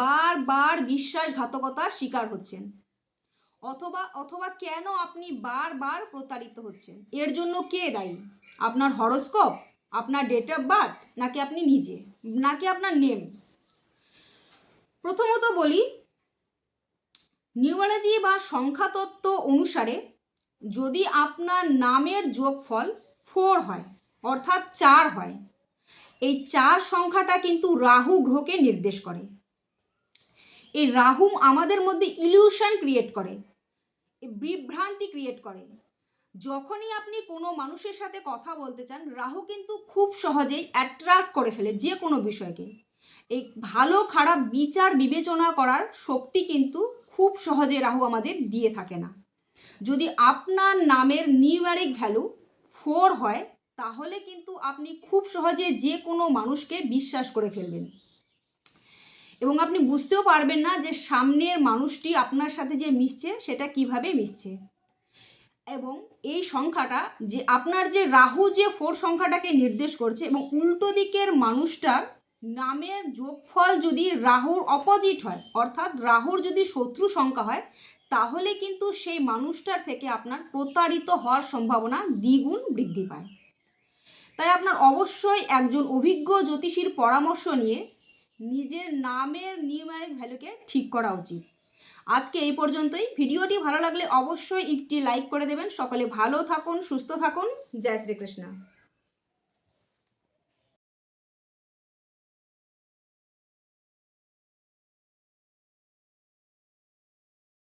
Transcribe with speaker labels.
Speaker 1: বারবার বিশ্বাসঘাতকতার শিকার হচ্ছেন, অথবা অথবা কেন আপনি বারবার প্রতারিত হচ্ছেন, এর জন্য কে দায়ী? আপনার হরোস্কোপ, আপনার ডেট অফ বার্থ, নাকি আপনি নিজে, নাকি আপনার নেম? প্রথমত বলি, নিউমারোলজি বা সংখ্যাতত্ত্ব অনুসারে যদি আপনার নামের যোগফল 4 হয়, অর্থাৎ 4 হয়, এই 4 সংখ্যাটা কিন্তু রাহু গ্রহকে নির্দেশ করে। এই রাহু আমাদের মধ্যে ইলিউশন ক্রিয়েট করে, বিভ্রান্তি ক্রিয়েট করে। যখনই আপনি কোনো মানুষের সাথে কথা বলতে চান, রাহু কিন্তু খুব সহজেই অ্যাট্রাক্ট করে ফেলে যে কোনো বিষয়কে। এই ভালো খারাপ বিচার বিবেচনা করার শক্তি কিন্তু খুব সহজে রাহু আমাদের দিয়ে থাকে না। যদি আপনার নামের নিউমারিক ভ্যালু 4 হয়, তাহলে কিন্তু আপনি খুব সহজে যে কোনো মানুষকে বিশ্বাস করে ফেলবেন, এবং আপনি বুঝতেও পারবেন না যে সামনের মানুষটি আপনার সাথে যে মিশছে সেটা কিভাবে মিশছে। এবং এই সংখ্যাটা যে আপনার যে রাহু যে 4 সংখ্যাটাকে নির্দেশ করছে, এবং উল্টো দিকের মানুষটার নামের যোগফল যদি রাহুর অপোজিট হয়, অর্থাৎ রাহুর যদি শত্রু সংখ্যা হয়, তাহলে কিন্তু সেই মানুষটার থেকে আপনার প্রতারিত হওয়ার সম্ভাবনা দ্বিগুণ বৃদ্ধি পায়। তাই আপনার অবশ্যই একজন অভিজ্ঞ জ্যোতিষীর পরামর্শ নিয়ে নিজের নামের নিউমারিক ভ্যালুকে ঠিক করা উচিত। আজকে এই পর্যন্তই। ভিডিওটি ভালো লাগলে অবশ্যই একটি লাইক করে দেবেন। সকলে ভালো থাকুন, সুস্থ থাকুন। জয় শ্রীকৃষ্ণ।